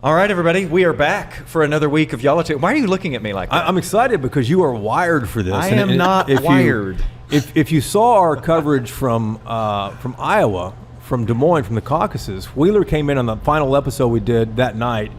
All right, everybody, we are back for another week of Y'all. Why are you looking at me like that? I'm excited because you are wired for this. I am not wired. If you saw our coverage from Iowa, from Des Moines, from the caucuses, Wheeler came in on the final episode we did that night,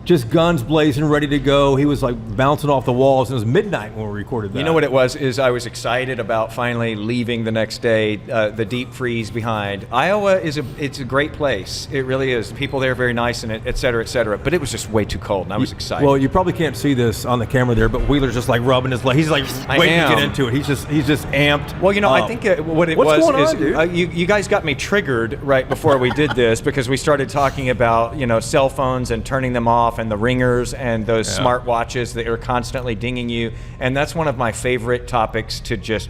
just guns blazing, ready to go. He was like bouncing off the walls. It was midnight when we recorded that. You know what it was? Is I was excited about finally leaving the next day, the deep freeze behind. Iowa it's a great place. It really is. The people there are very nice and et cetera, et cetera. But it was just way too cold, and I was excited. Well, you probably can't see this on the camera there, but Wheeler's just like rubbing his leg. He's like waiting to get into it. He's just amped. Well, you know, I think what it What's was going is on, dude? You guys got me triggered right before we did this because we started talking about cell phones and turning them off and the ringers and those smart watches that are constantly dinging you, and that's one of my favorite topics to just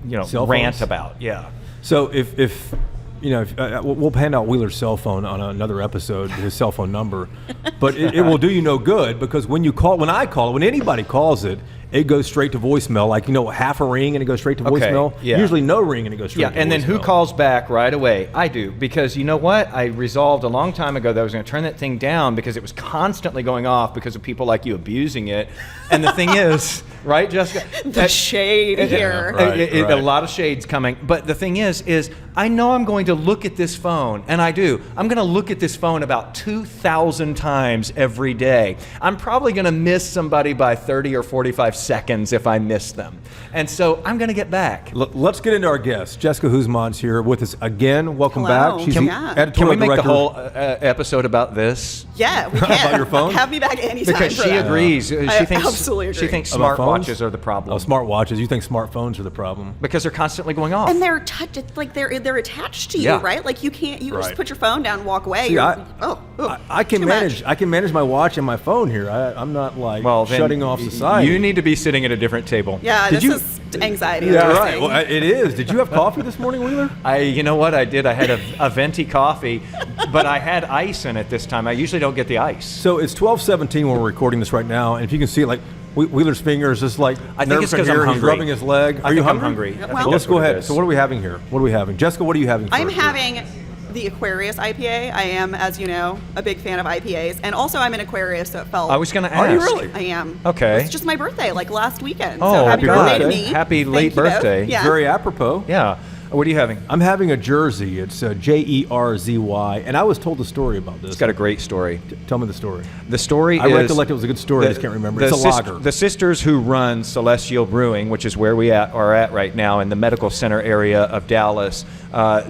rant about. Yeah. So if we'll hand out Wheeler's cell phone on another episode, his cell phone number, but it will do you no good because when anybody calls it, it goes straight to voicemail, like, half a ring and it goes straight to voicemail. Yeah. Usually no ring and it goes straight to voicemail. Yeah, and then who calls back right away? I do, because you know what? I resolved a long time ago that I was going to turn that thing down because it was constantly going off because of people like you abusing it. And the thing is, right, Jessica? The shade here. Right. A lot of shades coming. But the thing is I know I'm going to look at this phone, and I do. I'm going to look at this phone about 2,000 times every day. I'm probably going to miss somebody by 30 or 45 seconds if I miss them. And so I'm going to get back. Let's get into our guest. Jessica Huseman's here with us again. Welcome Hello. back. She's the editorial Can we make director. the whole episode about this? Yeah, we can. About your phone? Have me back anytime. Because for she that. agrees. She thinks absolutely agree. She thinks About phones? smartwatches are the problem. Oh, smartwatches. You think smartphones are the problem? Because they're constantly going off. And they're they're attached to you, right? Like you can't just put your phone down and walk away. See, I can too manage. much. I can manage my watch and my phone here. I'm not like then shutting off society. You need to be sitting at a different table. Yeah, Did this is anxiety. Yeah, right. Well, it is. Did you have coffee this morning, Wheeler? You know what I did? I had a venti coffee, but I had ice in it this time. I usually don't get the ice. So it's 12:17 when we're recording this right now, and if you can see, like Wheeler's fingers just like I think it's because I'm He's hungry. rubbing his leg. Are you I'm hungry? hungry. Well, Let's go ahead. So what are we having here? What are we having? Jessica, what are you having? I'm first? having the Aquarius IPA. I am, as you know, a big fan of IPAs, and also I'm an Aquarius, so it felt. I was going to ask. Are you really? I am. Okay. It's just my birthday, like last weekend. Oh, so happy happy birthday to birthday. me. Happy Thank late you both. birthday. Yeah. Very apropos. Yeah. What are you having? I'm having a jersey. It's Jerzy, and I was told the story about this. It's got a great story. Tell me the story. The story I is... recollect it was a good story. I just can't remember. It's a lager. The sisters who run Celestial Brewing, which is where we are at right now in the medical center area of Dallas, I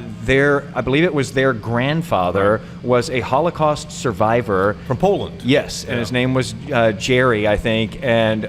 believe it was their grandfather was a Holocaust survivor. From Poland. Yes, and his name was Jerry, I think, and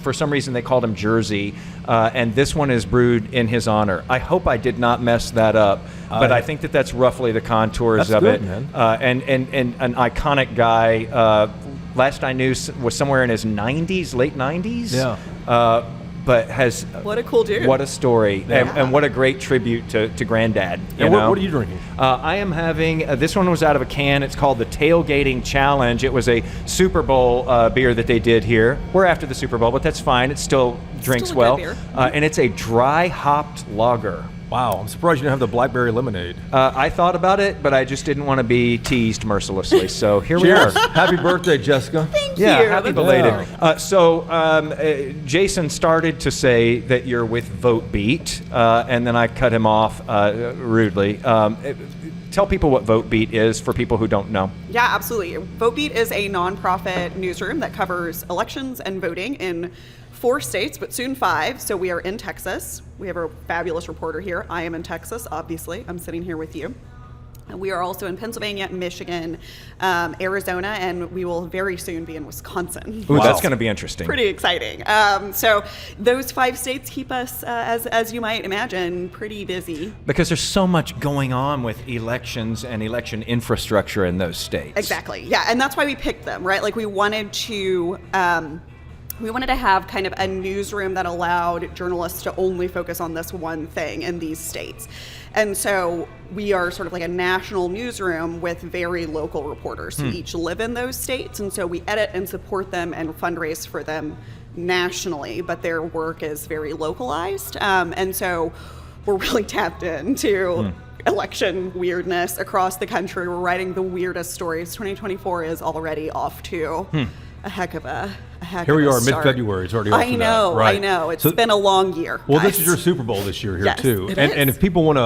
for some reason they called him Jerzy, and this one is brewed in his honor. I hope I did not mess that up, but I think that's roughly the contours of good, it. Man. And an iconic guy. Last I knew was somewhere in his 90s, late 90s. Yeah. But has What a cool dude. What a story, Yeah. and what a great tribute to Granddad. And what are you drinking? I am having, this one was out of a can. It's called the Tailgating Challenge. It was a Super Bowl beer that they did here. We're after the Super Bowl, but that's fine. It still drinks Still a good well. beer. And it's a dry hopped lager. Wow, I'm surprised you didn't have the blackberry lemonade. I thought about it, but I just didn't want to be teased mercilessly. So here we are. Cheers. Happy birthday, Jessica. Thank Yeah, you. happy belated. Jason started to say that you're with Votebeat, and then I cut him off rudely. Tell people what Votebeat is for people who don't know. Yeah, absolutely. Votebeat is a nonprofit newsroom that covers elections and voting in 4 states, but soon 5. So we are in Texas. We have a fabulous reporter here. I am in Texas, obviously. I'm sitting here with you. And we are also in Pennsylvania, Michigan, Arizona, and we will very soon be in Wisconsin. Ooh, that's going to be interesting. Pretty exciting. So those 5 states keep us, as you might imagine, pretty busy. Because there's so much going on with elections and election infrastructure in those states. Exactly. Yeah, and that's why we picked them, right? Like we wanted to have kind of a newsroom that allowed journalists to only focus on this one thing in these states. And so we are sort of like a national newsroom with very local reporters who each live in those states. And so we edit and support them and fundraise for them nationally, but their work is very localized. And so we're really tapped into election weirdness across the country. We're writing the weirdest stories. 2024 is already off to a heck of a Here we are, start. mid-February. It's already off to that. Right. I know. It's been a long year. Well, guys. this is your Super Bowl this year here, Yes, too. it And is. if people want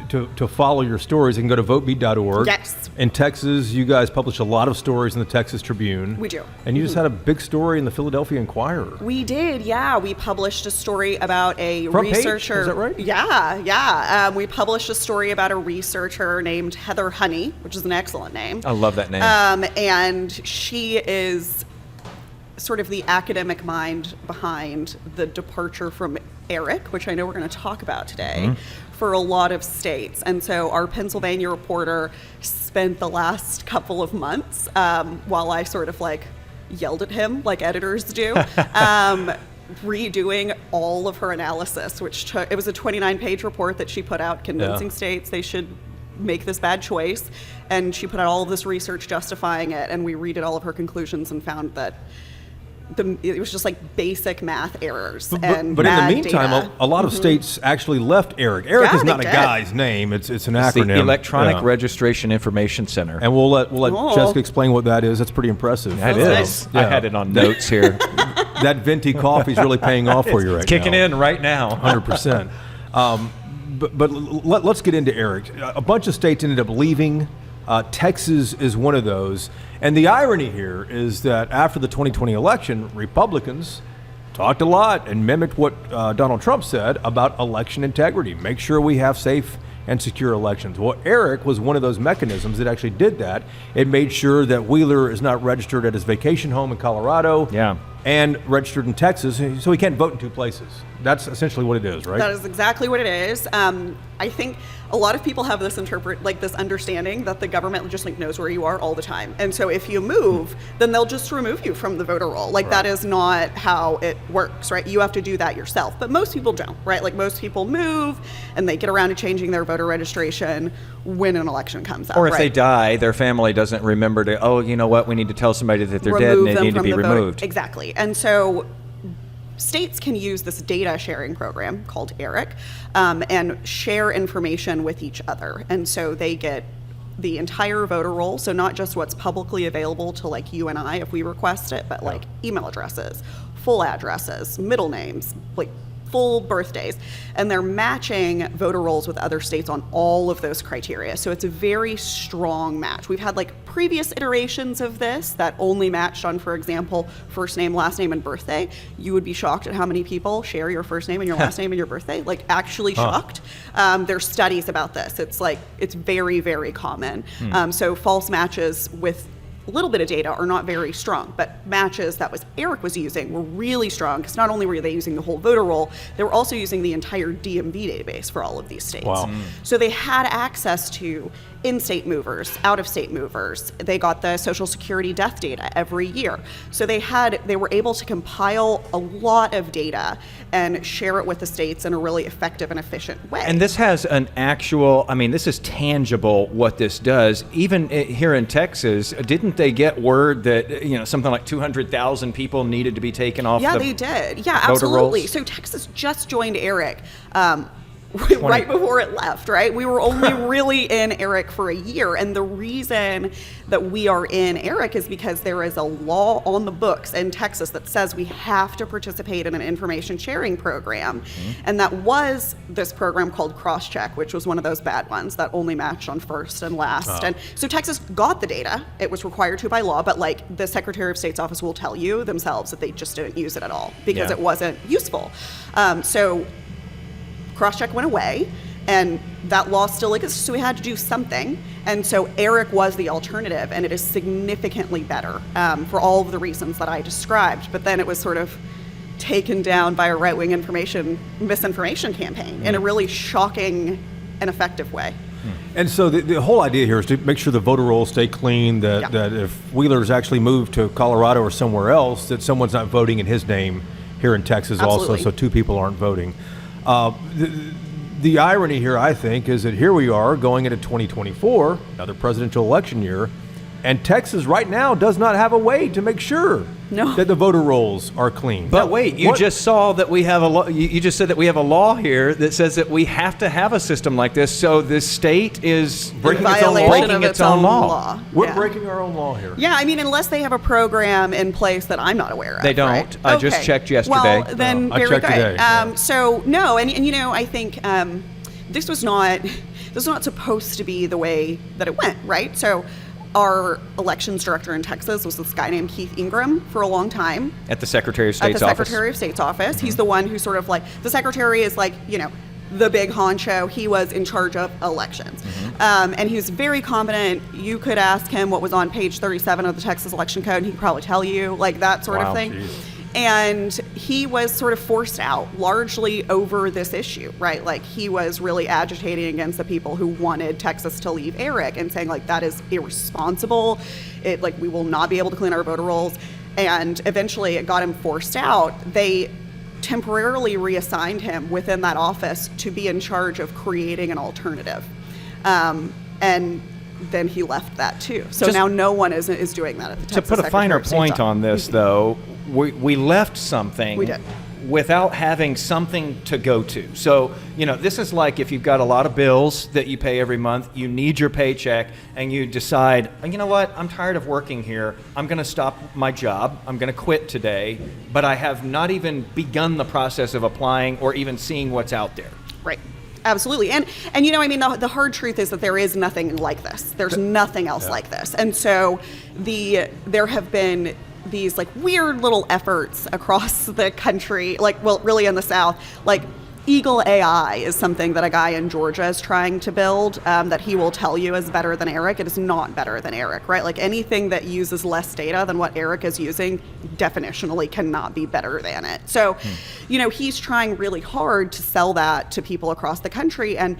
to follow your stories, they can go to votebeat.org. Yes. In Texas, you guys publish a lot of stories in the Texas Tribune. We do. And you just had a big story in the Philadelphia Inquirer. We did, yeah. We published a story about a Front page? researcher. Is that right? Yeah. We published a story about a researcher named Heather Honey, which is an excellent name. I love that name. And she is sort of the academic mind behind the departure from ERIC, which I know we're going to talk about today, for a lot of states. And so our Pennsylvania reporter spent the last couple of months, while I sort of like yelled at him like editors do, redoing all of her analysis, which it was a 29-page report that she put out convincing states they should make this bad choice. And she put out all of this research justifying it, and we redid all of her conclusions and found that it was just like basic math errors and but in the bad meantime, data. a lot of states actually left ERIC. ERIC Yeah, is not they a did. guy's name. It's an It's the acronym. Electronic Yeah. Registration Information Center. And we'll let Oh. Jessica explain what that is. That's pretty impressive. That That's is. nice. I had it on notes here. That venti coffee is really paying off for you right Kicking now. in right now. 100%. But let's get into ERIC. A bunch of states ended up leaving. Texas is one of those. And the irony here is that after the 2020 election, Republicans talked a lot and mimicked what Donald Trump said about election integrity. Make sure we have safe and secure elections. Well, ERIC was one of those mechanisms that actually did that. It made sure that Wheeler is not registered at his vacation home in Colorado. Yeah. And registered in Texas, so he can't vote in two places. That's essentially what it is, right? That is exactly what it is. I think a lot of people have this this understanding that the government just like knows where you are all the time, and so if you move, then they'll just remove you from the voter roll. That is not how it works, right? You have to do that yourself. But most people don't, right? Like most people move and they get around to changing their voter registration when an election comes up. Or if right? they die, their family doesn't remember to, oh, you know what, we need to tell somebody that they're dead and they them need to from be the vote. removed. Exactly. And so states can use this data sharing program called ERIC and share information with each other. And so they get the entire voter roll, so not just what's publicly available to like you and I if we request it, but like email addresses, full addresses, middle names, like full birthdays, and they're matching voter rolls with other states on all of those criteria. So it's a very strong match. We've had like previous iterations of this that only matched on, for example, first name, last name, and birthday. You would be shocked at how many people share your first name and your last name and your birthday, like actually shocked. There's studies about this. It's very, very common. So false matches with a little bit of data are not very strong, but matches that ERIC was using were really strong because not only were they using the whole voter roll, they were also using the entire DMV database for all of these states. Wow. So they had access to in-state movers, out-of-state movers. They got the Social Security death data every year. So they were able to compile a lot of data and share it with the states in a really effective and efficient way. And this has an actual, this is tangible what this does. Even here in Texas, didn't they get word that, something like 200,000 people needed to be taken off Yeah, the they did. Yeah, voter absolutely. rolls? So Texas just joined ERIC right before it left, right? We were only really in ERIC for a year. And the reason that we are in ERIC is because there is a law on the books in Texas that says we have to participate in an information sharing program. And that was this program called Crosscheck, which was one of those bad ones that only matched on first and last. And so Texas got the data. It was required to by law, but like the Secretary of State's office will tell you themselves that they just didn't use it at all because Yeah. it wasn't useful. So Crosscheck went away, and that law still exists, so we had to do something. And so ERIC was the alternative, and it is significantly better for all of the reasons that I described. But then it was sort of taken down by a right-wing misinformation campaign in a really shocking and effective way. And so the whole idea here is to make sure the voter rolls stay clean, that if Wheeler's actually moved to Colorado or somewhere else, that someone's not voting in his name here in Texas also, Absolutely. so two people aren't voting. The irony here, I think, is that here we are going into 2024, another presidential election year, and Texas right now does not have a way to make sure No. that the voter rolls are clean. But Now, wait, you what- just saw that we have a law. You just said that we have a law here that says that we have to have a system like this. So this state is Breaking In its own law. violation breaking of its own law. We're Yeah. breaking our own law here. Yeah, I mean, unless they have a program in place that I'm not aware of. They don't. Right? I just Okay. checked yesterday. Well, then I very checked good. today, yeah. So no, and you know, I think this was not supposed to be the way that it went, right? So our elections director in Texas was this guy named Keith Ingram for a long time. At the Secretary of At State's the office. Secretary of State's office. He's the one who sort of like, the secretary is like, you know, the big honcho. He was in charge of elections. And he was very competent. You could ask him what was on page 37 of the Texas Election Code, and he could probably tell you, like that sort Wow, of thing. geez. And he was sort of forced out largely over this issue, right? Like he was really agitating against the people who wanted Texas to leave ERIC and saying like that is irresponsible. It like we will not be able to clean our voter rolls. And eventually it got him forced out. They temporarily reassigned him within that office to be in charge of creating an alternative. And then he left that too. So Just- now no one is doing that at the Texas To put a Secretary finer of State's point office. on this, though, we left something We did. without having something to go to. So, you know, this is like if you've got a lot of bills that you pay every month, you need your paycheck, and you decide, you know what, I'm tired of working here. I'm going to stop my job. I'm going to quit today. But I have not even begun the process of applying or even seeing what's out there. Right. Absolutely. And you know, I mean, the hard truth is that there is nothing like this. There's nothing else like this. And so there have been these like weird little efforts across the country, like, well, really in the South, like Eagle AI is something that a guy in Georgia is trying to build that he will tell you is better than ERIC. It is not better than ERIC, right? Like anything that uses less data than what ERIC is using definitionally cannot be better than it. So, you know, he's trying really hard to sell that to people across the country. And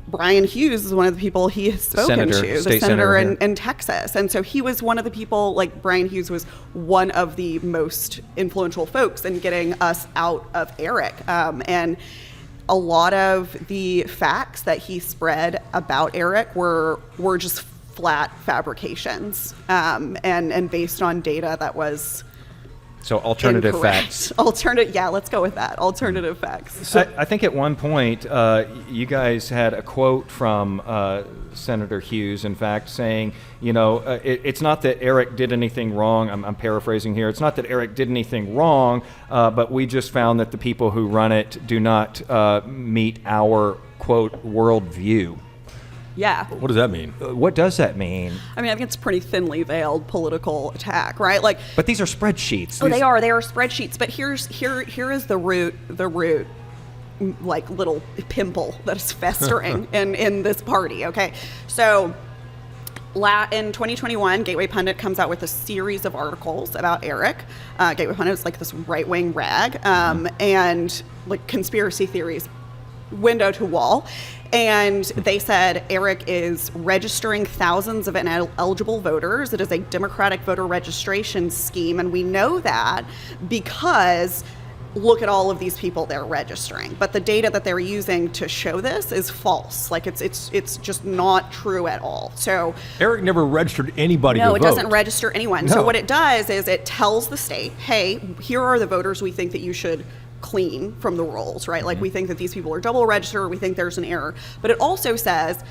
Brian Hughes is one of the people he has spoken to, the state senator senator in Texas. And so he was one of the people, like Brian Hughes was one of the most influential folks in getting us out of ERIC. And a lot of the facts that he spread about ERIC were just flat fabrications and based on data that was So alternative incorrect. facts. Yeah, let's go with that. Alternative facts. So I think at one point you guys had a quote from Senator Hughes, in fact, saying, you know, it's not that ERIC did anything wrong. I'm paraphrasing here. It's not that ERIC did anything wrong, but we just found that the people who run it do not meet our, quote, worldview. Yeah. What does that mean? What does that mean? I mean, I think it's a pretty thinly veiled political attack, right? Like, But these are spreadsheets. oh, they are spreadsheets. But here is the root, like little pimple that is festering in this party. Okay, so in 2021, Gateway Pundit comes out with a series of articles about ERIC. Gateway Pundit is like this right-wing rag, and like conspiracy theories, window to wall. And they said ERIC is registering thousands of ineligible voters. It is a Democratic voter registration scheme, and we know that because look at all of these people they're registering. But the data that they're using to show this is false. Like it's just not true at all. So ERIC never registered anybody to no, vote. it doesn't register anyone. No. So what it does is it tells the state, hey, here are the voters we think that you should clean from the rolls, right? Like we think that these people are double registered, or we think there's an error. But it also says,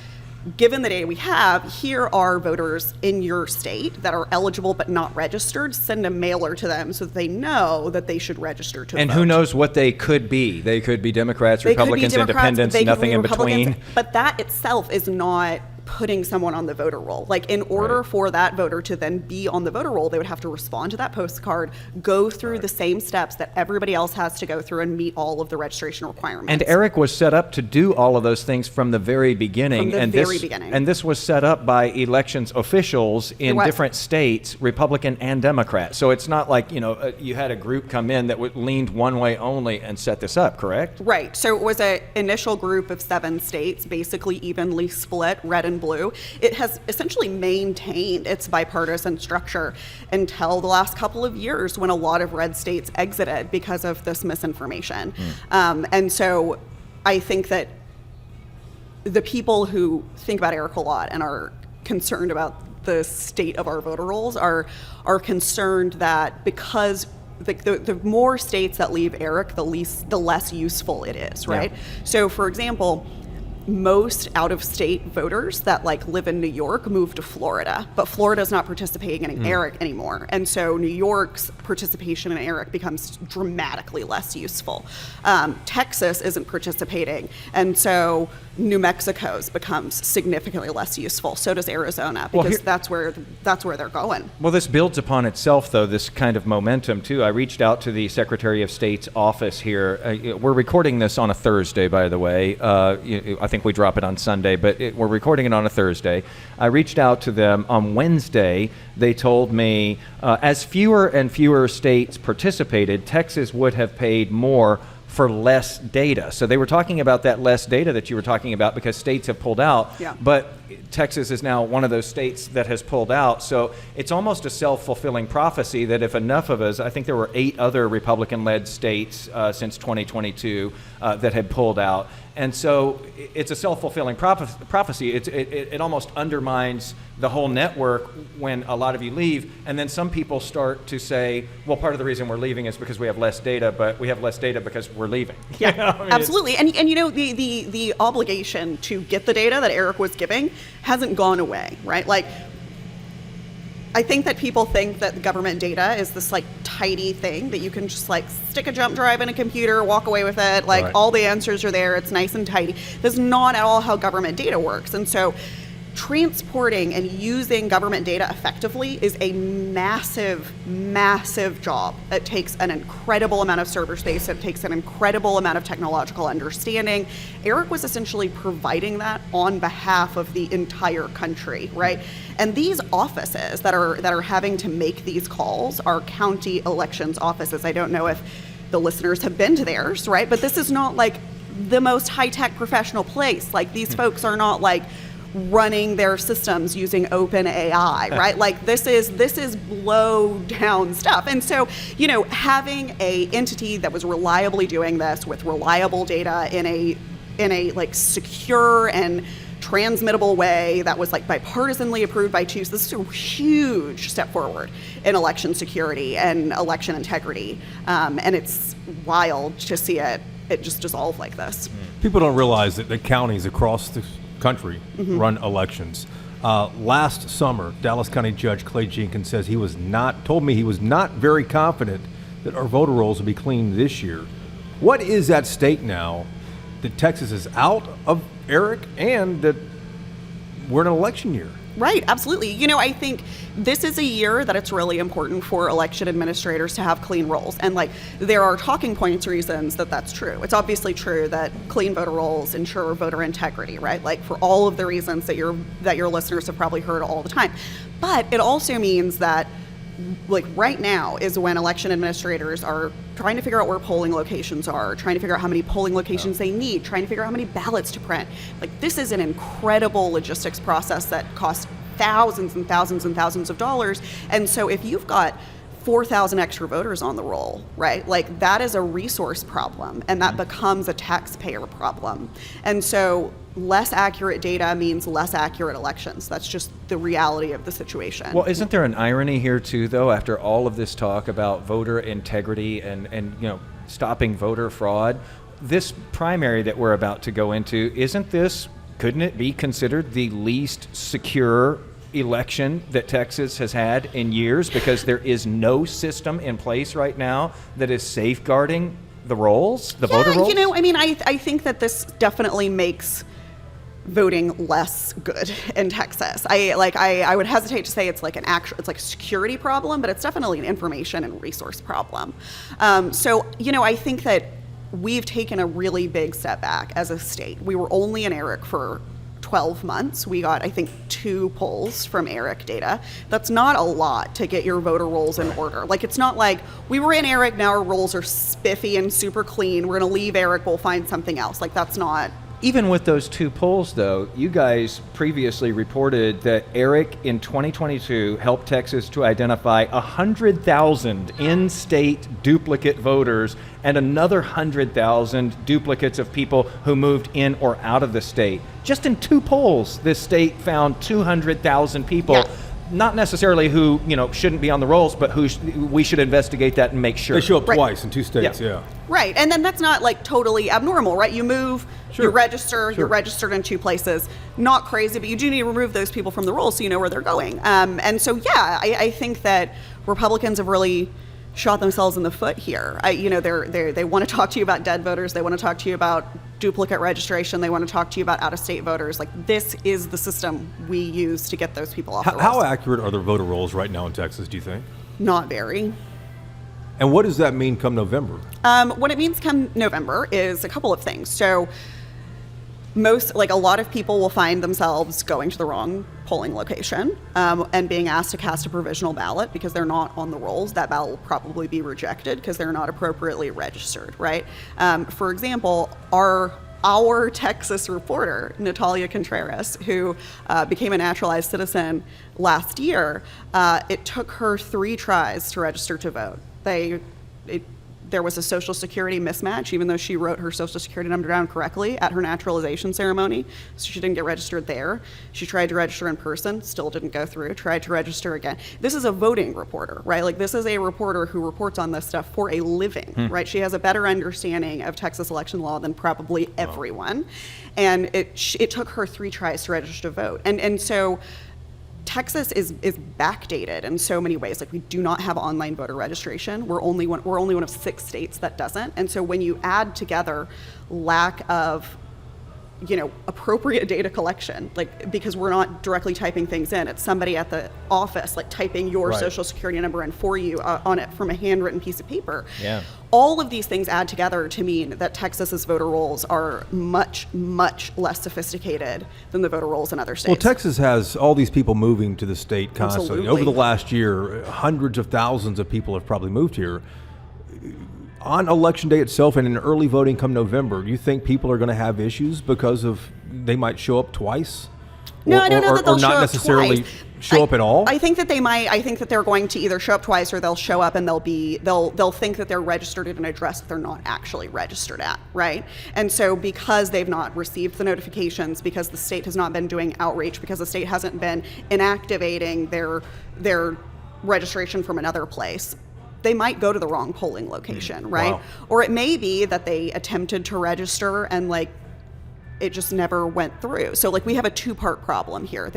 given the data we have, here are voters in your state that are eligible but not registered. Send a mailer to them so that they know that they should register to And vote. who knows what they could be? They could be Democrats, They could be Republicans, Democrats, Independents, they could nothing be in Republicans, between. But that itself is not putting someone on the voter roll. Like in order for that voter to then be on the voter roll, they would have to respond to that postcard, go through the same steps that everybody else has to go through and meet all of the registration requirements. And ERIC was set up to do all of those things from the very beginning. From the and very this, beginning. And this was set up by elections officials in was. different states, Republican and Democrat. So it's not like, you know, you had a group come in that leaned one way only and set this up, correct? Right. So it was an initial group of 7 states, basically evenly split, red and blue. It has essentially maintained its bipartisan structure until the last couple of years when a lot of red states exited because of this misinformation. And so I think that the people who think about ERIC a lot and are concerned about the state of our voter rolls are concerned that because the more states that leave ERIC, the less useful it is, right? Yeah. So, for example, most out-of-state voters that like live in New York move to Florida, but Florida's not participating in ERIC anymore, and so New York's participation in ERIC becomes dramatically less useful. Texas isn't participating, and so New Mexico's becomes significantly less useful. So does Arizona, because that's where they're going. Well, this builds upon itself, though, this kind of momentum, too. I reached out to the Secretary of State's office here. We're recording this on a Thursday, by the way. I think we drop it on Sunday, but we're recording it on a Thursday. I reached out to them on Wednesday. They told me as fewer and fewer states participated, Texas would have paid more for less data. So they were talking about that less data that you were talking about because states have pulled out, but Texas is now one of those states that has pulled out. So it's almost a self-fulfilling prophecy that if enough of us, I think there were 8 other Republican-led states since 2022 that had pulled out. And so it's a self-fulfilling prophecy. It almost undermines the whole network when a lot of you leave, and then some people start to say, well, part of the reason we're leaving is because we have less data, but we have less data because we're leaving. Yeah, absolutely. And you know, the obligation to get the data that Eric was giving hasn't gone away, right? Like, I think that people think that the government data is this like tidy thing that you can just like stick a jump drive in a computer, walk away with it, like all the answers are there, it's nice and tidy. That's not at all how government data works. And so transporting and using government data effectively is a massive, massive job. It takes an incredible amount of server space. It takes an incredible amount of technological understanding. Eric was essentially providing that on behalf of the entire country, right? And these offices that are having to make these calls are county elections offices. I don't know if the listeners have been to theirs, right? But this is not like the most high-tech professional place. Like, these folks are not like running their systems using open AI, right? Like, this is low down stuff. And so, you know, having a entity that was reliably doing this with reliable data in a like secure and transmittable way that was like bipartisanly approved by two. So this is a huge step forward in election security and election integrity. And it's wild to see it just dissolve like this. People don't realize that the counties across the country run elections. Last summer, Dallas County Judge Clay Jenkins says told me he was not very confident that our voter rolls will be clean this year. What is at stake now that Texas is out of ERIC and that we're in an election year? Right, absolutely. You know, I think this is a year that it's really important for election administrators to have clean rolls. And like, there are talking points reasons that that's true. It's obviously true that clean voter rolls ensure voter integrity, right? Like, for all of the reasons that your listeners have probably heard all the time. But it also means that, like, right now is when election administrators are trying to figure out where polling locations are, trying to figure out how many polling locations they need, trying to figure out how many ballots to print. Like, this is an incredible logistics process that costs thousands and thousands and thousands of dollars. And so if you've got 4,000 extra voters on the roll, right? Like, that is a resource problem, and that becomes a taxpayer problem. And so less accurate data means less accurate elections. That's just the reality of the situation. Well, isn't there an irony here too, though, after all of this talk about voter integrity and you know, stopping voter fraud? This primary that we're about to go into, couldn't it be considered the least secure election that Texas has had in years, because there is no system in place right now that is safeguarding the rolls, the voter rolls? You know, I mean, I think that this definitely makes voting less good in Texas. I would hesitate to say it's like it's like a security problem, but it's definitely an information and resource problem. So, you know, I think that we've taken a really big step back as a state. We were only in ERIC for 12 months. We got, I think, 2 polls from ERIC data. That's not a lot to get your voter rolls in order. Like, it's not like we were in ERIC, now our rolls are spiffy and super clean, we're gonna leave ERIC, we'll find something else. Like, that's not. Even with those 2 polls, though, you guys previously reported that ERIC in 2022 helped Texas to identify 100,000 in-state duplicate voters and another 100,000 duplicates of people who moved in or out of the state. Just in 2 polls, this state found 200,000 people. Yeah. not necessarily who shouldn't be on the rolls, but we should investigate that and make sure. They show up Right. twice in 2 states, yeah. Right, and then that's not like totally abnormal, right? You move, Sure. you register, Sure. you're registered in 2 places. Not crazy, but you do need to remove those people from the rolls so you know where they're going. And so, yeah, I think that Republicans have really shot themselves in the foot here. They want to talk to you about dead voters. They want to talk to you about duplicate registration. They want to talk to you about out-of-state voters. Like, this is the system we use to get those people off the rolls. How accurate are the voter rolls right now in Texas, do you think? Not very. And what does that mean come November? What it means come November is a couple of things. So a lot of people will find themselves going to the wrong polling location and being asked to cast a provisional ballot because they're not on the rolls. That ballot will probably be rejected because they're not appropriately registered, right? For example, our Texas reporter, Natalia Contreras, who became a naturalized citizen last year, it took her 3 tries to register to vote. There was a Social Security mismatch, even though she wrote her Social Security number down correctly at her naturalization ceremony, so she didn't get registered there. She tried to register in person, still didn't go through, tried to register again. This is a voting reporter, right? Like, this is a reporter who reports on this stuff for a living, right? She has a better understanding of Texas election law than probably everyone. And it took her 3 tries to register to vote. And so Texas is backdated in so many ways. Like, we do not have online voter registration. We're only one of 6 states that doesn't. And so when you add together lack of appropriate data collection, like, because we're not directly typing things in, it's somebody at the office like typing your Right. Social Security number in for you on it from a handwritten piece of paper. Yeah. All of these things add together to mean that Texas's voter rolls are much, much less sophisticated than the voter rolls in other states. Well, Texas has all these people moving to the state constantly. Absolutely. Over the last year, hundreds of thousands of people have probably moved here. On election day itself and in early voting come November, do you think people are going to have issues because of they might show up twice? No, I don't know that they'll or show not up necessarily twice. show up at all? I think that they might. I think that they're going to either show up twice or they'll show up and they'll think that they're registered at an address that they're not actually registered at, right? And so because they've not received the notifications, because the state has not been doing outreach, because the state hasn't been inactivating their registration from another place, they might go to the wrong polling location, right? Wow. Or it may be that they attempted to register and it just never went through. So we have a 2-part problem here.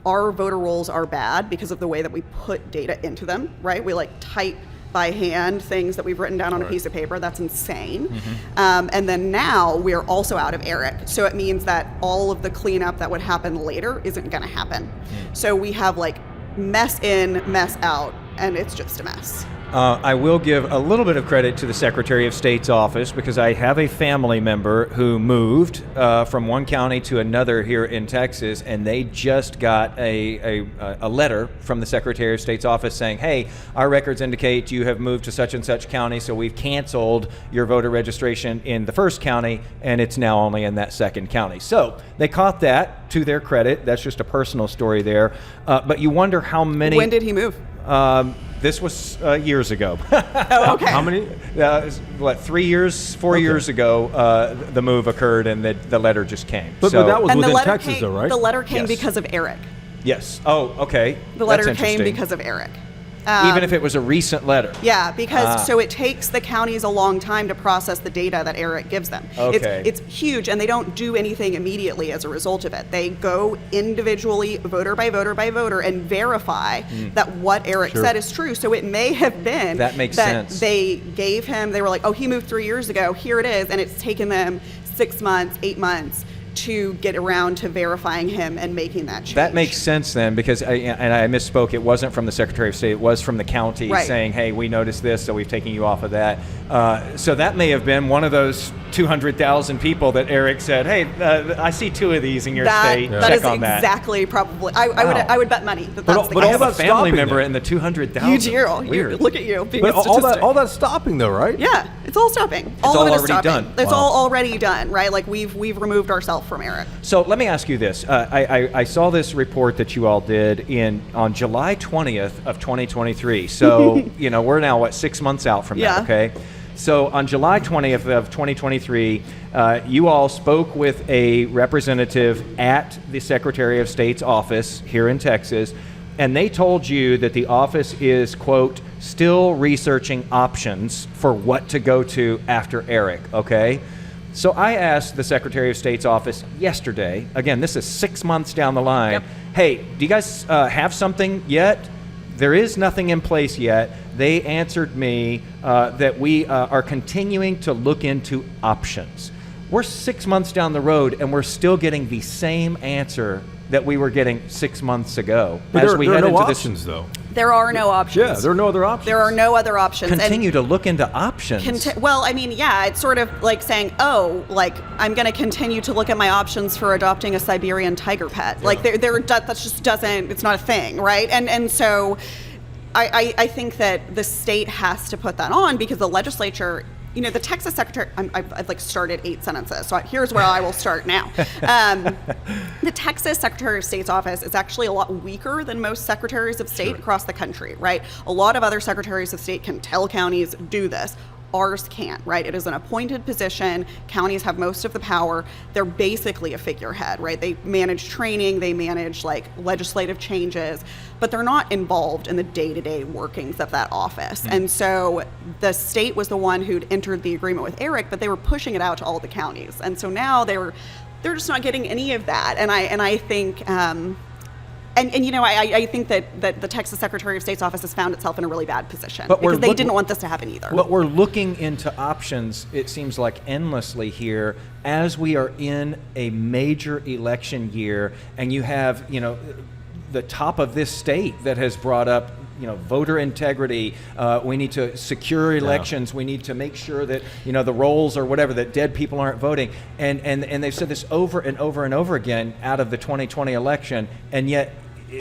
Our voter rolls are bad because of the way that we put data into them, right? We type by hand things that we've written down on a piece of paper. That's insane. And then now we're also out of ERIC. So it means that all of the cleanup that would happen later isn't gonna happen. So we have mess in, mess out, and it's just a mess. I will give a little bit of credit to the Secretary of State's office because I have a family member who moved from one county to another here in Texas, and they just got a letter from the Secretary of State's office saying, hey, our records indicate you have moved to such and such county, so we've canceled your voter registration in the first county, and it's now only in that second county. So they caught that, to their credit. That's just a personal story there. But you wonder how many... When did he move? This was years ago. Oh, okay. How many? 3 years, 4 years ago, the move occurred and the letter just came. But that was And within the letter Texas, came, though, right? The letter came Yes. because of ERIC. Yes. Oh, okay. The letter That's came interesting. because of ERIC. Even if it was a recent letter. Yeah, because so it takes the counties a long time to process the data that ERIC gives them. Okay. It's huge, and they don't do anything immediately as a result of it. They go individually, voter by voter by voter, and verify that what ERIC Sure. said is true. So it may have been That makes sense. they gave him, they were like, oh, he moved 3 years ago, here it is, and it's taken them 6 months, 8 months to get around to verifying him and making that change. That makes sense then, because I misspoke. It wasn't from the Secretary of State. It was from the county Right. saying, hey, we noticed this, so we've taken you off of that. So that may have been one of those 200,000 people that Eric said, hey, I see 2 of these in your state. That Check is on that. exactly probably. I would bet money that that's the but I case. have a that's family stopping member that. in the 200,000. You do. Weird. Look at you being But a statistic. all that's stopping, though, right? Yeah, it's all stopping. all of it is already stopping. done. It's Wow. all already done, right? We've removed ourselves from ERIC. So let me ask you this. I saw this report that you all did on July 20th of 2023. So, we're now, 6 months out from Yeah. that, okay? So on July 20th of 2023, you all spoke with a representative at the Secretary of State's office here in Texas, and they told you that the office is, quote, still researching options for what to go to after Eric, okay? So I asked the Secretary of State's office yesterday, again, this is 6 months down the line, Yep. Hey, do you guys have something yet? There is nothing in place yet. They answered me that we are continuing to look into options. We're 6 months down the road, and we're still getting the same answer that we were getting 6 months ago. But as we there are head no into options, though. There are no options. Yeah, there are no other options. There are no other options. Continue to look into options. Well, I mean, yeah, it's sort of like saying, oh, like, I'm going to continue to look at my options for adopting a Siberian tiger pet. Yeah. Like, that just doesn't, it's not a thing, right? And so I think that the state has to put that on because the legislature, you know, the Texas Secretary, I've like started 8 sentences, so here's where I will start now. The Texas Secretary of State's office is actually a lot weaker than most secretaries of state across the country, right? A lot of other secretaries of state can tell counties, do this. Ours can't, right? It is an appointed position. Counties have most of the power. They're basically a figurehead, right? They manage training, they manage like legislative changes, but they're not involved in the day-to-day workings of that office. Mm-hmm. And so the state was the one who'd entered the agreement with Eric, but they were pushing it out to all the counties. And so now they're just not getting any of that. And I think And you know, I think that the Texas Secretary of State's office has found itself in a really bad position because they didn't want this to happen either. But we're looking into options, it seems like endlessly here, as we are in a major election year, and you have, you know, the top of this state that has brought up, you know, voter integrity. We need to secure elections. Yeah. We need to make sure that, you know, the rolls or whatever, that dead people aren't voting. And they've said this over and over and over again out of the 2020 election, and yet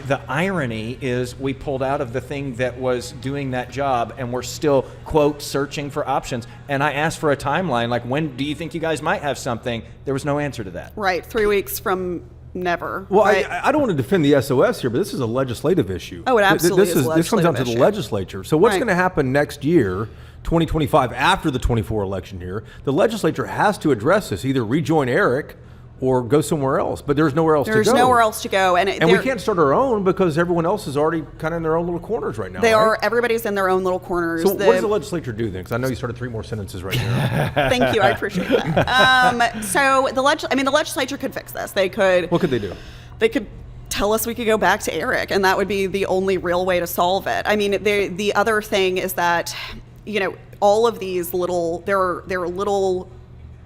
the irony is we pulled out of the thing that was doing that job, and we're still, quote, searching for options. And I asked for a timeline, like, when do you think you guys might have something? There was no answer to that. Right, 3 weeks from never. Well, right? I don't want to defend the SOS here, but this is a legislative issue. Oh, it absolutely is a legislative This comes down to the issue. legislature. So what's going to happen next year, 2025, after the 24 election year? The legislature has to address this, either rejoin Eric or go somewhere else, but there's nowhere else to go. There's nowhere else to go. And we can't start our own because everyone else is already kind of in their own little corners right now. Everybody's in their own little corners. So what does the legislature do then? Because I know you started 3 more sentences right now. Thank you, I appreciate that. So the legislature could fix this. They could. What could they do? They could tell us we could go back to Eric, and that would be the only real way to solve it. I mean, the other thing is that, you know, all of these little, there are little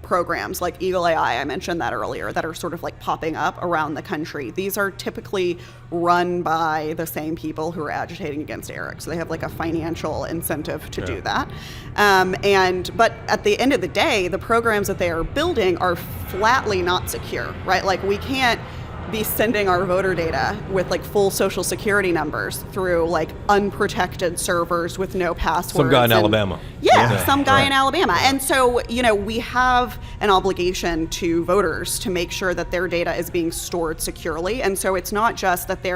programs like Eagle AI, I mentioned that earlier, that are sort of like popping up around the country. These are typically run by the same people who are agitating against Eric. So they have like a financial incentive to do that. But at the end of the day, the programs that they are building are flatly not secure, right? Like, we can't be sending our voter data with like full social security numbers through like unprotected servers with no passwords. Some guy in Alabama. Yeah, some guy in Alabama. And so, you know, we have an obligation to voters to make sure that their data is being stored securely. And so it's not just that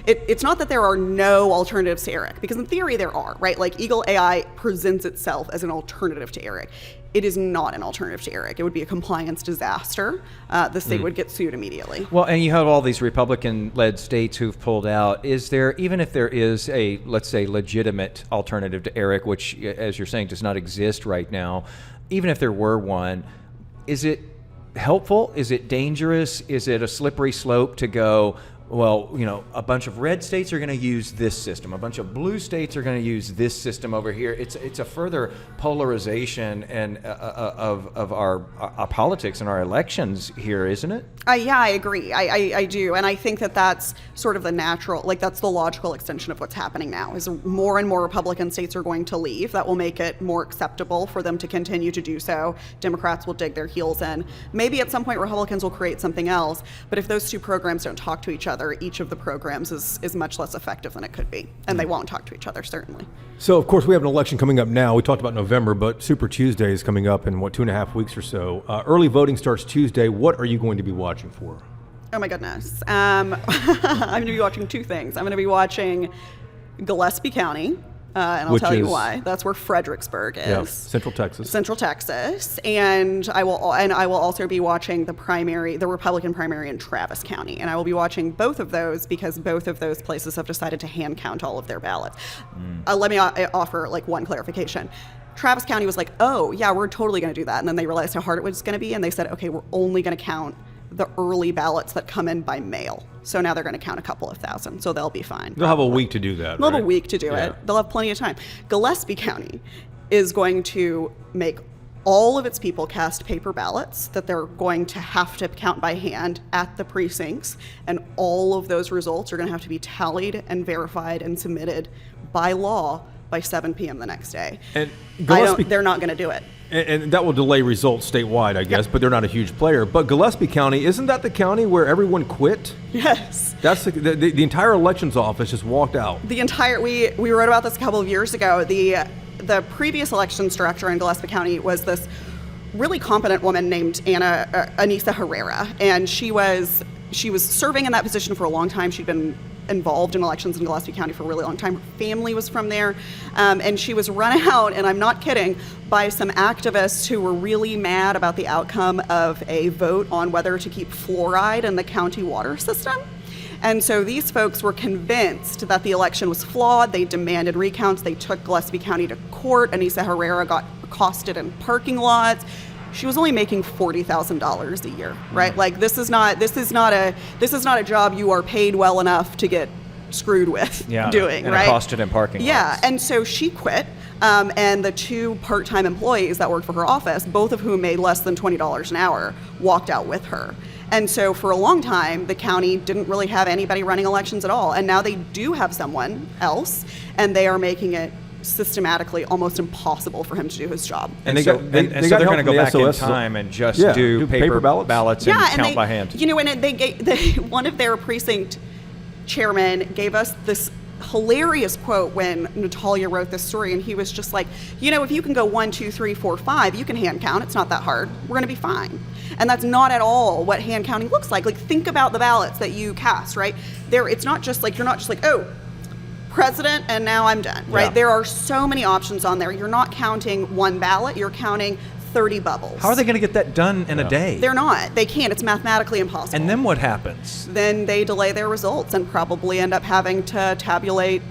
it's not that there are no alternatives to Eric, because in theory there are, right? Like, Eagle AI presents itself as an alternative to Eric. It is not an alternative to Eric. It would be a compliance disaster. The state would get sued immediately. Well, and you have all these Republican-led states who've pulled out. Is there, even if there is a, let's say, legitimate alternative to Eric, which, as you're saying, does not exist right now, even if there were one, is it helpful? Is it dangerous? Is it a slippery slope to go, well, you know, a bunch of red states are going to use this system, a bunch of blue states are going to use this system over here? It's a further polarization and of our politics and our elections here, isn't it? Yeah, I agree. I do. And I think that that's sort of the natural, like, that's the logical extension of what's happening now, is more and more Republican states are going to leave. That will make it more acceptable for them to continue to do so. Democrats will dig their heels in. Maybe at some point Republicans will create something else, but if those two programs don't talk to each other, each of the programs is much less effective than it could be. And they won't talk to each other, certainly. So, of course, we have an election coming up now. We talked about November, but Super Tuesday is coming up in, 2.5 weeks or so. Early voting starts Tuesday. What are you going to be watching for? Oh, my goodness. I'm going to be watching 2 things. I'm going to be watching Gillespie County, and I'll Which tell you is- why. That's where Fredericksburg is. Yeah, Central Texas. Central Texas, and I will also be watching the Republican primary in Travis County, and I will be watching both of those because both of those places have decided to hand count all of their ballots. Let me offer like one clarification. Travis County was like, oh yeah, we're totally going to do that, and then they realized how hard it was going to be, and they said, okay, we're only going to count the early ballots that come in by mail. So now they're going to count a couple of thousand, so they'll be fine. They'll have a week to do that. They'll have right? a week to do Yeah. it. They'll have plenty of time. Gillespie County is going to make all of its people cast paper ballots that they're going to have to count by hand at the precincts, and all of those results are going to have to be tallied and verified and submitted by law by 7 p.m. the next day. And Gillespie, they're not going to do it. and that will delay results statewide, I guess, but they're not a huge player. But Gillespie County, isn't that the county where everyone quit? Yes. That's the entire elections office just walked out. We wrote about this a couple of years ago. The previous elections director in Gillespie County was this really competent woman named Anissa Herrera, and she was serving in that position for a long time. She'd been involved in elections in Gillespie County for a really long time. Her family was from there, and she was run out, and I'm not kidding, by some activists who were really mad about the outcome of a vote on whether to keep fluoride in the county water system. And so these folks were convinced that the election was flawed. They demanded recounts. They took Gillespie County to court. Anissa Herrera got accosted in parking lots. She was only making $40,000 a year, right? Like this is not a job you are paid well enough to get screwed with doing, and right? accosted in parking lots. And so she quit. And the two part-time employees that worked for her office, both of whom made less than $20 an hour, walked out with her. And so for a long time, the county didn't really have anybody running elections at all. And now they do have someone else, and they are making it systematically almost impossible for him to do his job. And so they're going to go back in time and just do paper ballots and count by hand. You know, and one of their precinct chairmen gave us this hilarious quote when Natalia wrote this story, and he was just like, you know, if you can go 1, 2, 3, 4, 5, you can hand count. It's not that hard. We're going to be fine. And that's not at all what hand counting looks like. Like, think about the ballots that you cast, right? It's not just like, you're not just like, oh, president, and now I'm done, right? Yeah. There are so many options on there. You're not counting one ballot. You're counting 30 bubbles. How are they going to get that done in a day? They're not. They can't. It's mathematically impossible. And then what happens? Then they delay their results and probably end up having to tabulate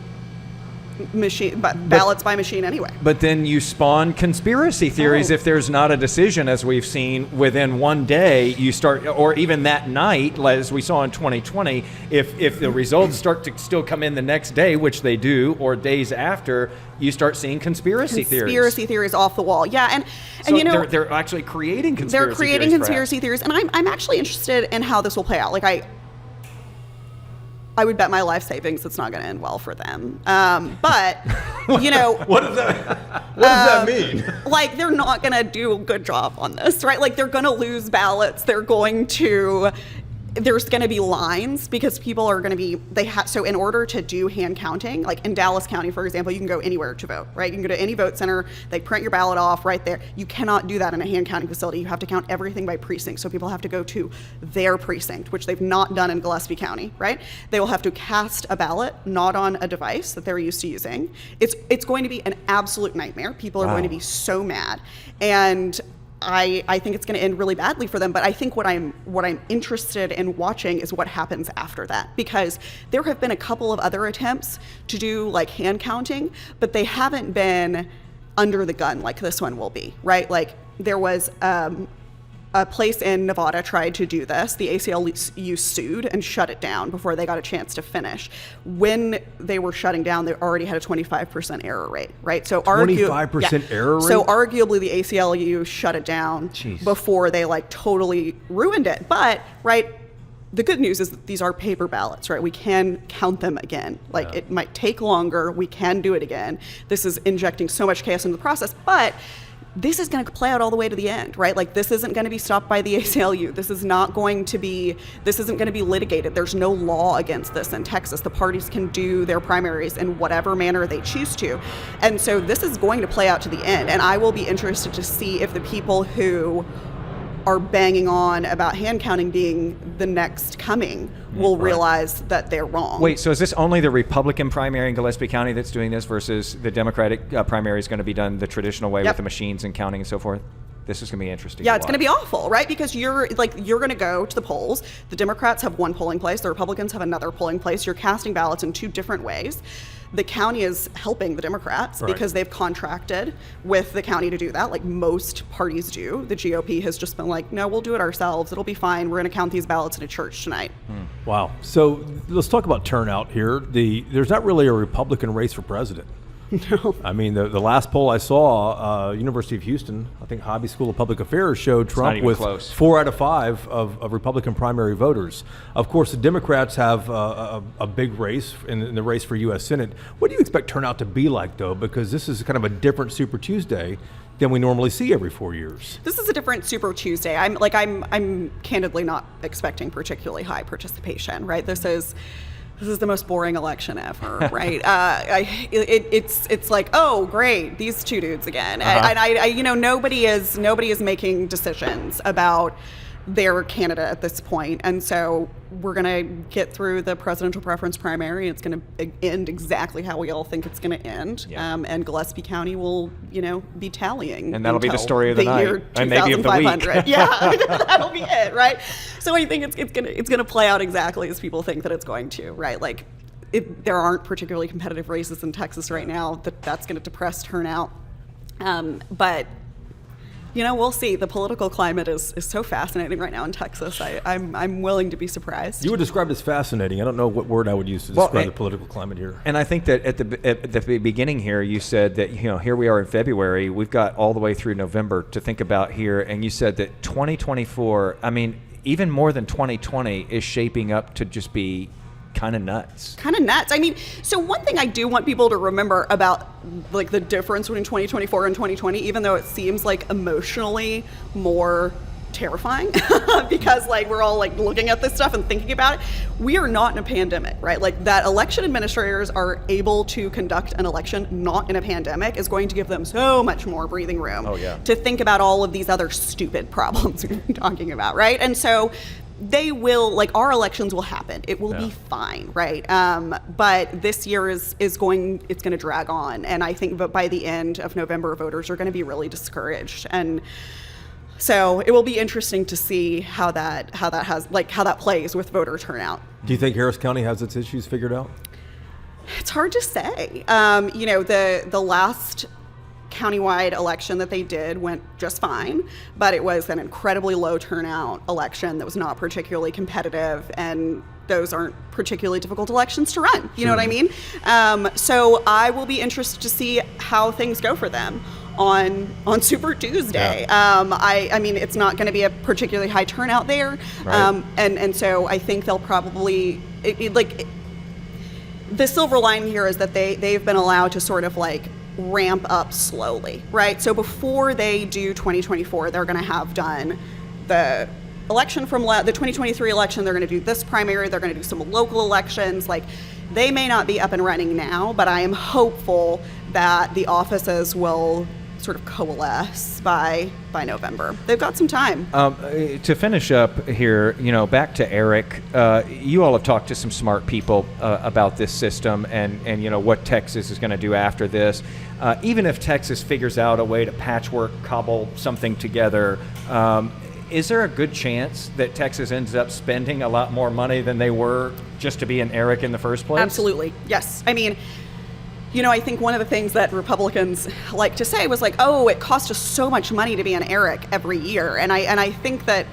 ballots by machine anyway. But then you spawn conspiracy theories if there's not a decision, as we've seen within one day. You start, or even that night, as we saw in 2020. If the results start to still come in the next day, which they do, or days after, you start seeing conspiracy theories. Conspiracy theories off the wall, yeah, and So you know they're actually creating conspiracy theories. They're creating conspiracy theories, and I'm actually interested in how this will play out. Like I would bet my life savings it's not going to end well for them. But, you know. What does that mean? Like, they're not going to do a good job on this, right? Like, they're going to lose ballots. There's going to be lines because people are going to be, so in order to do hand counting, like in Dallas County, for example, you can go anywhere to vote, right? You can go to any vote center, they print your ballot off right there. You cannot do that in a hand counting facility. You have to count everything by precinct. So people have to go to their precinct, which they've not done in Gillespie County, right? They will have to cast a ballot, not on a device that they're used to using. It's going to be an absolute nightmare. People are going to be so mad. And I think it's going to end really badly for them, but I think what I'm interested in watching is what happens after that, because there have been a couple of other attempts to do like hand counting, but they haven't been under the gun like this one will be, right? Like there was a place in Nevada tried to do this. The ACLU sued and shut it down before they got a chance to finish. When they were shutting down, they already had a 25% error rate, right? So 25% error rate? So arguably the ACLU shut it down before they like totally ruined it. But, right, the good news is that these are paper ballots, right? We can count them again. Like it might take longer. We can do it again. This is injecting so much chaos into the process, but this is going to play out all the way to the end, right? Like this isn't going to be stopped by the ACLU. This isn't going to be litigated. There's no law against this in Texas. The parties can do their primaries in whatever manner they choose to. And so this is going to play out to the end. And I will be interested to see if the people who are banging on about hand counting being the next coming will realize that they're wrong. Wait, so is this only the Republican primary in Gillespie County that's doing this versus the Democratic primary is going to be done the traditional way with the machines and counting and so forth? This is going to be interesting. Yeah, it's going to be awful, right? Because you're going to go to the polls. The Democrats have one polling place. The Republicans have another polling place. You're casting ballots in two different ways. The county is helping the Democrats because they've contracted with the county to do that, like most parties do. The GOP has just been like, no, we'll do it ourselves. It'll be fine. We're going to count these ballots in a church tonight. Wow. So let's talk about turnout here. There's not really a Republican race for president. No. I mean, the last poll I saw, University of Houston, I think Hobby School of Public Affairs, showed Trump with close. 4 out of 5 of Republican primary voters. Of course, the Democrats have a big race in the race for U.S. Senate. What do you expect turnout to be like, though? Because this is kind of a different Super Tuesday than we normally see every 4 years. This is a different Super Tuesday. I'm candidly not expecting particularly high participation, right? This is the most boring election ever, right? It's like, oh, great, these two dudes again, and nobody is making decisions about their candidate at this point, and so we're gonna get through the presidential preference primary. It's gonna end exactly how we all think it's gonna end, and Gillespie County will, be tallying, and that'll be the story of the night, year and maybe of the week. Yeah, that'll be it, right? So I think it's gonna play out exactly as people think that it's going to, right? Like, there aren't particularly competitive races in Texas right now. That's gonna depress turnout, but. We'll see. The political climate is so fascinating right now in Texas. I'm willing to be surprised. You were described as fascinating. I don't know what word I would use to describe the political climate here. And I think that at the beginning here, you said that here we are in February. We've got all the way through November to think about here, and you said that 2024. I mean, even more than 2020 is shaping up to just be kind of nuts. I mean, so one thing I do want people to remember about like the difference between 2024 and 2020, even though it seems like emotionally more terrifying because like we're all like looking at this stuff and thinking about it, we are not in a pandemic, right? Like that election administrators are able to conduct an election not in a pandemic is going to give them so much more breathing room to think about all of these other stupid problems we're talking about, right? And so they will, like, our elections will happen. It will be fine, right? But this year it's going to drag on. And I think that by the end of November, voters are going to be really discouraged. And so it will be interesting to see how that plays with voter turnout. Do you think Harris County has its issues figured out? It's hard to say. The last countywide election that they did went just fine, but it was an incredibly low turnout election that was not particularly competitive, and those aren't particularly difficult elections to run. You know what I mean? So I will be interested to see how things go for them on Super Tuesday. I mean, it's not going to be a particularly high turnout there, and so I think they'll probably the silver lining here is that they've been allowed to sort of like ramp up slowly, right? So before they do 2024, they're going to have done the election from the 2023 election. They're going to do this primary. They're going to do some local elections. Like, they may not be up and running now, but I am hopeful that the offices will sort of coalesce by November. They've got some time. To finish up here, back to Eric, you all have talked to some smart people about this system and what Texas is going to do after this. Even if Texas figures out a way to patchwork, cobble something together, is there a good chance that Texas ends up spending a lot more money than they were just to be an Eric in the first place? Absolutely, yes. I mean, I think one of the things that Republicans like to say was like, oh, it costs us so much money to be an Eric every year. And I think that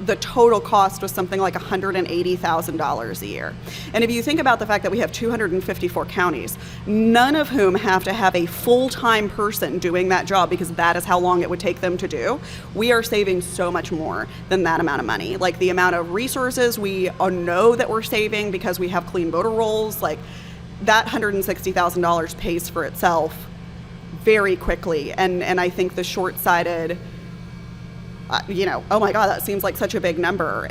the total cost was something like $180,000 a year. And if you think about the fact that we have 254 counties, none of whom have to have a full-time person doing that job because that is how long it would take them to do, we are saving so much more than that amount of money. Like, the amount of resources we know that we're saving because we have clean voter rolls, like, that $160,000 pays for itself very quickly. And I think the short-sighted, oh my God, that seems like such a big number.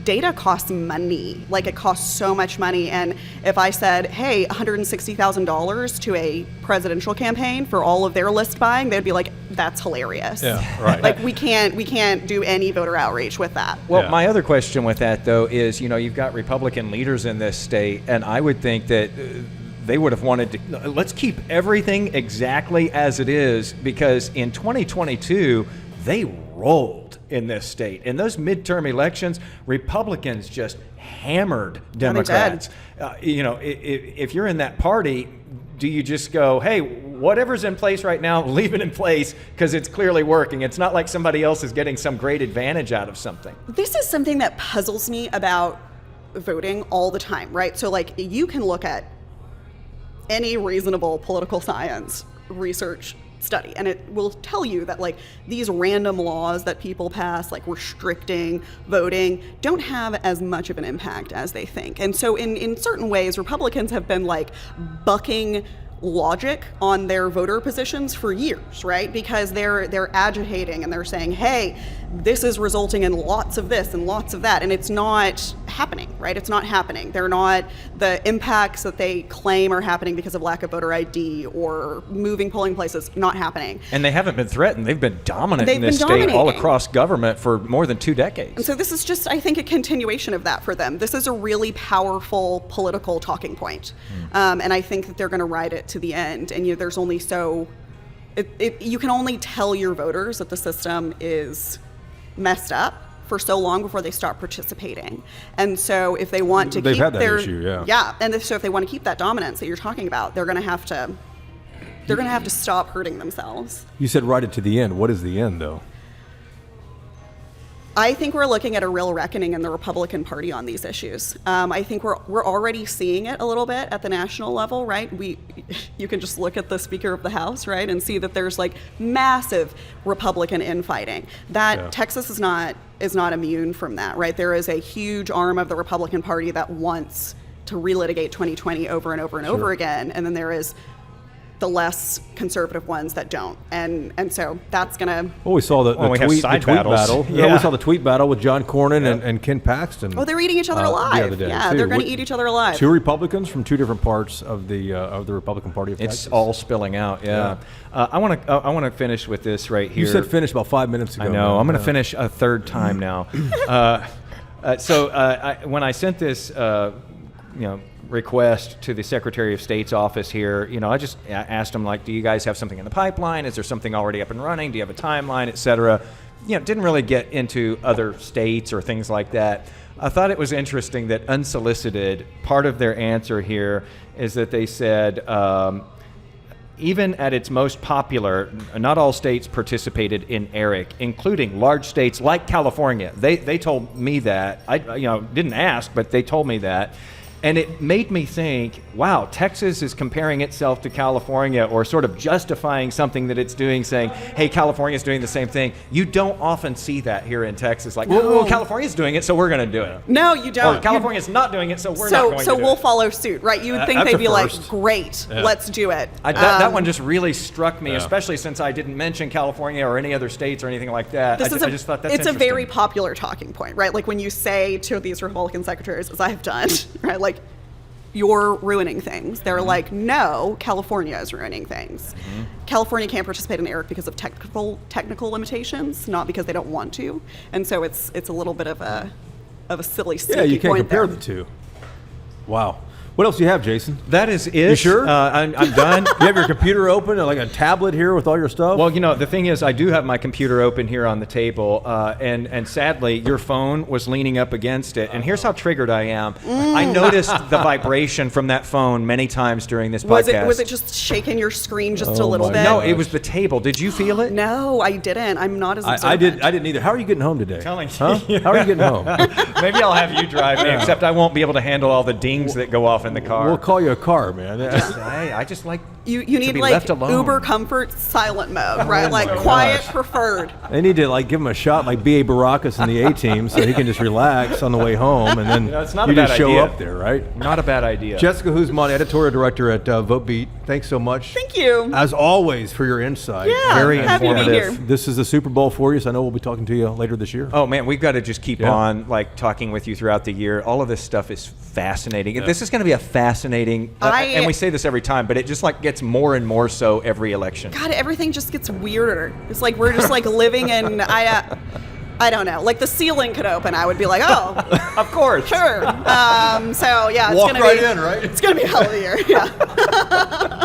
data costs money. Like, it costs so much money. And if I said, hey, $160,000 to a presidential campaign for all of their list buying, they'd be like, that's hilarious. Yeah, right. Like, we can't do any voter outreach with that. Well, Yeah. my other question with that, though, is, you've got Republican leaders in this state, and I would think that they would have wanted to, let's keep everything exactly as it is, because in 2022, they rolled in this state. In those midterm elections, Republicans just hammered Democrats. If you're in that party, do you just go, hey, whatever's in place right now, leave it in place because it's clearly working? It's not like somebody else is getting some great advantage out of something. This is something that puzzles me about voting all the time, right? So, like, you can look at any reasonable political science research study, and it will tell you that, like, these random laws that people pass, like restricting voting, don't have as much of an impact as they think. And so in certain ways, Republicans have been, like, bucking logic on their voter positions for years, right? Because they're agitating and they're saying, hey, this is resulting in lots of this and lots of that, and it's not happening, right? It's not happening. They're not, the impacts that they claim are happening because of lack of voter ID or moving polling places, not happening. And they haven't been threatened. They've been dominant in this state all across government for more than 2 decades. And so this is just, I think, a continuation of that for them. This is a really powerful political talking point. And I think that they're going to ride it to the end. And there's only so, you can only tell your voters that the system is messed up for so long before they start participating. And so if they want to They've keep had that their issue, yeah. Yeah, and so if they want to keep that dominance that you're talking about, they're going to have to stop hurting themselves. You said right it to the end. What is the end, though? I think we're looking at a real reckoning in the Republican Party on these issues. I think we're already seeing it a little bit at the national level, right? You can just look at the Speaker of the House, right, and see that there's, like, massive Republican infighting. Texas is not immune from that, right? There is a huge arm of the Republican Party that wants to relitigate 2020 over and over and over again, and then there is the less conservative ones that don't, and so that's gonna. Well, we saw the tweet battle. Yeah. We saw the tweet battle with John Cornyn and Ken Paxton. Oh, they're eating each other alive. They're going to eat each other alive. 2 Republicans from 2 different parts of the Republican Party of Texas. It's all spilling out. Yeah. I want to finish with this right here. You said finish about 5 minutes ago. I know. Man. I'm going to finish a third time now. When I sent this, request to the Secretary of State's office here, I just asked them, like, do you guys have something in the pipeline? Is there something already up and running? Do you have a timeline, et cetera? Didn't really get into other states or things like that. I thought it was interesting that unsolicited, part of their answer here is that they said, even at its most popular, not all states participated in ERIC, including large states like California. They told me that. I didn't ask, but they told me that. And it made me think, wow, Texas is comparing itself to California, or sort of justifying something that it's doing, saying, hey, California's doing the same thing. You don't often see that here in Texas. Like, well, California's doing it, so we're going to do it. No, you don't. Or California's not doing it, so we're not going to do it. So we'll follow suit, right? You would think they'd be like, great, let's do it. That one just really struck me, especially since I didn't mention California or any other states or anything like that. I just thought that's interesting. It's a very popular talking point, right? Like, when you say to these Republican secretaries, as I have done, right, like, you're ruining things. They're like, no, California is ruining things. California can't participate in ERIC because of technical limitations, not because they don't want to. And so it's a little bit of a silly sneaky point. Yeah, you can't compare the two. Wow. What else do you have, Jason? That is it. You sure? I'm done. You have your computer open, like a tablet here with all your stuff? Well, the thing is, I do have my computer open here on the table, and sadly, your phone was leaning up against it. And here's how triggered I am. I noticed the vibration from that phone many times during this podcast. Was it just shaking your screen just a little bit? No, it was the table. Did you feel it? No, I didn't. I'm not as observant. I didn't either. How are you getting home today? Telling you. Huh? How are you getting home? Maybe I'll have you drive me, except I won't be able to handle all the dings that go off in the car. We'll call you a car, man. Hey, I just like You to need be like left alone. Uber comfort silent mode, right? Like quiet preferred. They need to like give him a shot like B.A. Baracus in the A-team so he can just relax on the way home, and then it's not you a bad just show idea. up there, right? Not a bad idea. Jessica Huseman, editorial director at Votebeat. Thanks so much. Thank you. As always, for your insight. Yeah, Very happy to be informative. here. This is the Super Bowl for you, so I know we'll be talking to you later this year. Oh man, we've got to just keep Yeah. on like talking with you throughout the year. All of this stuff is fascinating. This is going to be a fascinating, and we say this every time, but it just like gets more and more so every election. God, everything just gets weirder. It's like we're just like living in I don't know. Like the ceiling could open, I would be like, oh, Of course. sure. So yeah, it's Walk gonna right be in, right? It's gonna be a hell of a year. Yeah.